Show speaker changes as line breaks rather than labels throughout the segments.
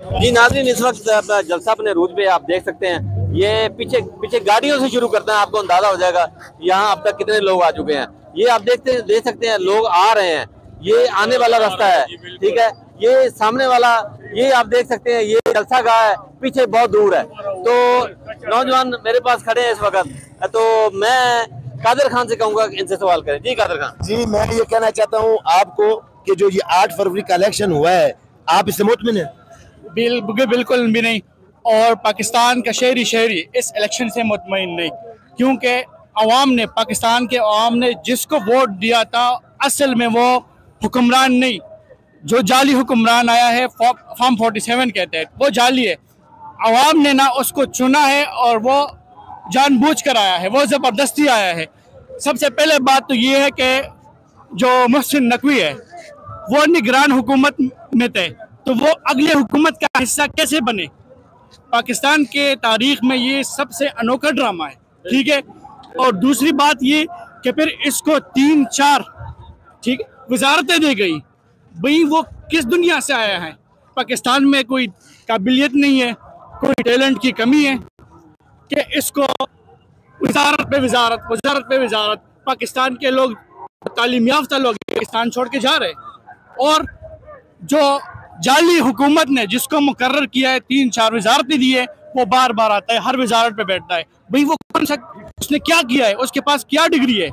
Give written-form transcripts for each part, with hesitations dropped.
जी नाज़रीन, इस वक्त अपना जलसा अपने रूज पे आप देख सकते हैं। ये पीछे पीछे गाड़ियों से शुरू करते हैं, आपको अंदाजा हो जाएगा यहाँ अब तक कितने लोग आ चुके हैं। ये आप देख सकते हैं लोग आ रहे हैं। ये आने वाला रास्ता है, ठीक है। ये सामने वाला ये आप देख सकते हैं, ये जलसा गाह है, पीछे बहुत दूर है। तो नौजवान मेरे पास खड़े हैं इस वक्त, तो मैं कादर खान से कहूंगा इनसे सवाल करें। जी कादर खान
जी, मैं ये कहना चाहता हूँ आपको कि जो ये 8 फरवरी का इलेक्शन हुआ है, आप इससे मुतमिन हैं?
बिल्कुल भी नहीं। और पाकिस्तान का शहरी इस इलेक्शन से मुतमईन नहीं, क्योंकि अवाम ने, पाकिस्तान के अवाम ने जिसको वोट दिया था, असल में वो हुक्मरान नहीं, जो जाली हुक्मरान आया है फॉर्म 47 कहते हैं, वो जाली है। अवाम ने ना उसको चुना है और वो जानबूझ कर आया है, वो ज़बरदस्ती आया है। सबसे पहले बात तो ये है कि जो मोहसिन नकवी है वो निगरान हुकूमत में थे, तो वो अगले हुकूमत का हिस्सा कैसे बने? पाकिस्तान के तारीख में ये सबसे अनोखा ड्रामा है, ठीक है। और दूसरी बात ये कि फिर इसको 3-4 ठीक वजारतें दी गई। भाई वो किस दुनिया से आया है? पाकिस्तान में कोई काबिलियत नहीं है, कोई टैलेंट की कमी है कि इसको वजारत पे वजारत पाकिस्तान के लोग, तालीम याफ्ता लोग पाकिस्तान छोड़ के जा रहे हैं। और जो जाली हुकूमत ने जिसको मुकर्रर किया है, 3-4 वजारतें दी है, वो बार बार आता है, हर वजारत पे बैठता है। भाई वो कौन सा, उसने क्या किया है? उसके पास क्या डिग्री है?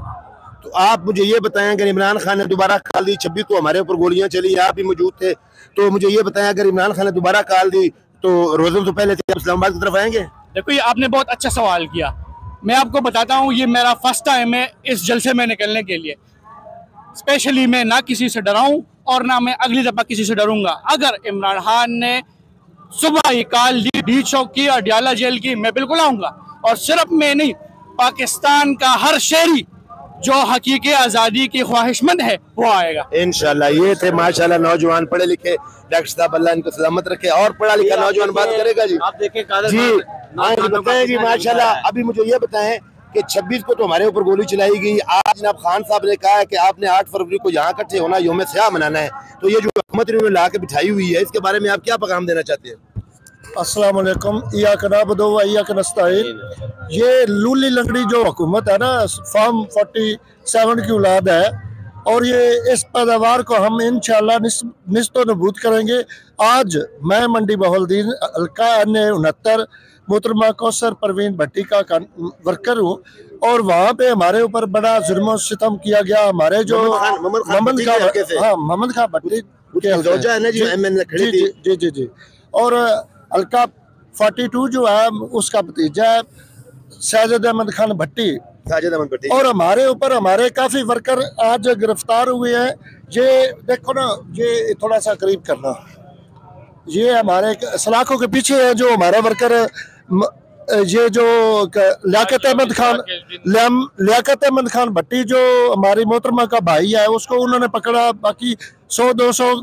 तो आप मुझे ये बताएं, अगर इमरान खान ने दोबारा कॉल दी, 26 को हमारे ऊपर गोलियां चली, आप भी मौजूद थे, तो मुझे ये बताएं, अगर इमरान खान ने दोबारा कॉल दी तो रोज़ों से पहले आप इस्लामाबाद की तरफ आएंगे?
देखो, ये आपने बहुत अच्छा सवाल किया। मैं आपको बताता हूँ, ये मेरा फर्स्ट टाइम है इस जलसे में निकलने के लिए। स्पेशली मैं ना किसी से डराऊं और ना मैं अगली दफा किसी से डरूंगा। अगर इमरान खान ने सुबह ही कॉल दी, डी चौक की और डियाला जेल की, मैं बिल्कुल आऊंगा। और सिर्फ मैं नहीं, पाकिस्तान का हर शहरी जो हकीकी आज़ादी की ख्वाहिशमंद है वो आएगा
इंशाल्लाह। ये थे माशाल्लाह नौजवान पढ़े लिखे डॉक्टर साहब, अल्लाह इनको सलामत रखे। और पढ़ा लिखा नौजवान बात करेगा जी।
आप देखें कादर
जी
खान
बताएं जी माशाल्लाह। अभी मुझे ये बताएं कि 26 को तो हमारे ऊपर गोली चलाई गई। आज जनाब खान साहब ने कहा है कि आपने 8 फरवरी को यहाँ इकट्ठे होना, यौम स्याह मनाना है। तो ये जो हुकूमत इन्होंने ला के बिठाई हुई है, इसके बारे में आप क्या पैगाम देना चाहते हैं?
अस्सलाम वालेकुम, इय्याक नअबुदु व इय्याक नस्तईन। ये लूली लंगड़ी जो हुकूमत है ना, फॉर्म 47 की औलाद है, और ये इस पैदावार को हम इंशाअल्लाह निस्तो नबूद करेंगे। आज मैं मंडी बहाउद्दीन हल्का N69 मोहतरमा कौसर परवीन भट्टी का वर्कर हूँ, और वहाँ पे हमारे ऊपर बड़ा जुल्म और सितम किया गया। हमारे जो मोहम्मद खान भट्टी जी, और हल्का 42 जो है उसका भतीजा है साजिद अहमद खान भट्टी। और हमारे ऊपर हमारे काफी वर्कर आज गिरफ्तार हुए हैं। ये देखो ना, ये थोड़ा सा करीब करना, ये हमारे सलाखों के पीछे है जो हमारा वर्कर, ये जो लियाकत अहमद खान भट्टी जो हमारी मोहतरमा का भाई है, उसको उन्होंने पकड़ा। बाकी 100-200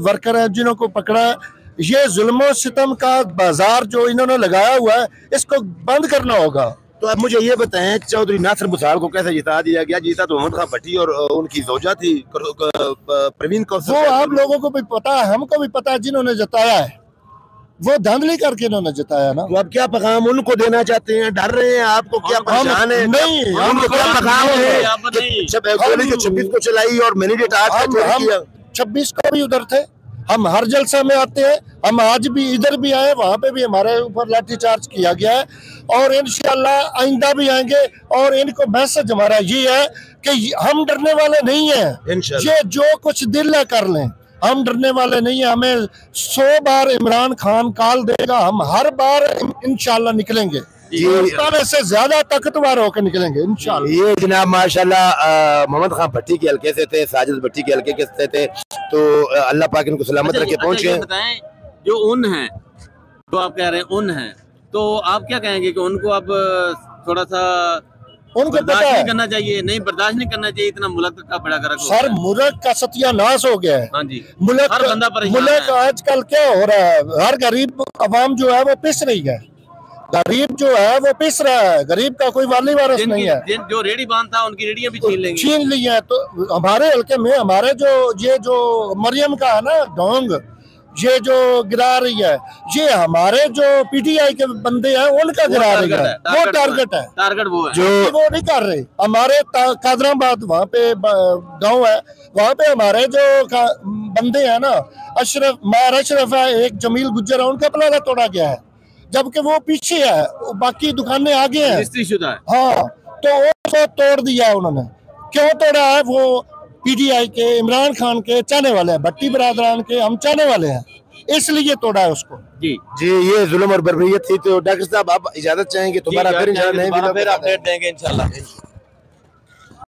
वर्कर हैं जिन्हों को पकड़ा। ये जुल्म सितम का बाजार जो इन्होंने लगाया हुआ है, इसको बंद करना होगा।
तो अब मुझे ये बताएं, चौधरी नासिर बुसाल को कैसे जिता दिया गया? जीता तो मोहम्मद खान भट्टी और उनकी जोजा थी परवीन कौसर।
वो आप लोगों को भी पता है, हमको भी पता है, जिन्होंने जताया है वो धांधली करके इन्होंने जताया ना।
तो अब क्या पैगाम उनको देना चाहते हैं? डर रहे हैं? आपको क्या परेशान है?
नहीं,
हमको क्या पैगाम है? गोली जो 26 को चलाई और मैंडेट 8 को किया।
26 को भी उधर थे, हम हर जलसा में आते हैं, हम आज भी इधर भी आए, वहाँ पे भी हमारे ऊपर लाठीचार्ज किया गया है, और इंशाल्लाह आइंदा भी आएंगे। और इनको मैसेज हमारा ये है कि हम डरने वाले नहीं हैं। ये जो कुछ दिल है कर लें, हम डरने वाले नहीं है। हमें 100 बार इमरान खान कॉल देगा, हम हर बार इंशाल्लाह निकलेंगे, से ज्यादा ताकतवर होकर निकलेंगे इंशाल्लाह।
ये जनाब माशाल्लाह मोहम्मद खान भट्टी के हल्के से थे, साजिद भट्टी के हल्के से थे। तो अल्लाह पाक इनको सलामत रखे पहुंचे।
बताएं, जो उन है, तो आप कह रहे हैं उन है, तो आप क्या कहेंगे कि उनको अब थोड़ा सा
उनको
बर्दाश्त नहीं करना चाहिए? नहीं, बर्दाश्त नहीं करना चाहिए, इतना मुल्क का बड़ा कर
सर, मुल्क का सत्यानाश हो गया है।
हाँ जी,
मुल्क
हर बंदा परेशान
मुल्क
है।
आजकल क्या हो रहा है, हर गरीब अवाम जो है वो पिस रही है। गरीब जो है वो पिस रहा है, गरीब का कोई वाली वारिस नहीं है।
जो रेडी बांध था उनकी रेडियां भी
छीन ली है। तो हमारे हल्के में हमारे जो ये जो मरियम का है ना ढोंग, ये जो गिरा रही है, ये हमारे जो पीटीआई के बंदे हैं उनका गिरा रही है, वो टारगेट है,
टारगेट वो है
जो वो नहीं कर रहे। हमारे कादराबाद वहाँ पे गांव है, वहाँ पे हमारे जो बंदे हैं ना, अशरफ मार अशरफ है, एक जमील गुज्जर है, उनका प्लाजा तोड़ा गया है, जबकि वो पीछे है, बाकी दुकानें आगे हैं।
शुदा है।
हाँ, तो वो तोड़ दिया उन्होंने। क्यों तोड़ा है? वो पीटीआई के, इमरान खान के चाहने वाले हैं, भट्टी बरादरान के हम चाहने वाले हैं, इसलिए तोड़ा है उसको।
जी
जी, ये जुल्म और बर्बरियत थी। तो डॉक्टर साहब आप इजाजत चाहेंगे, दोबारा फिर इंशाल्लाह
फिर अपडेट देंगे इंशाल्लाह।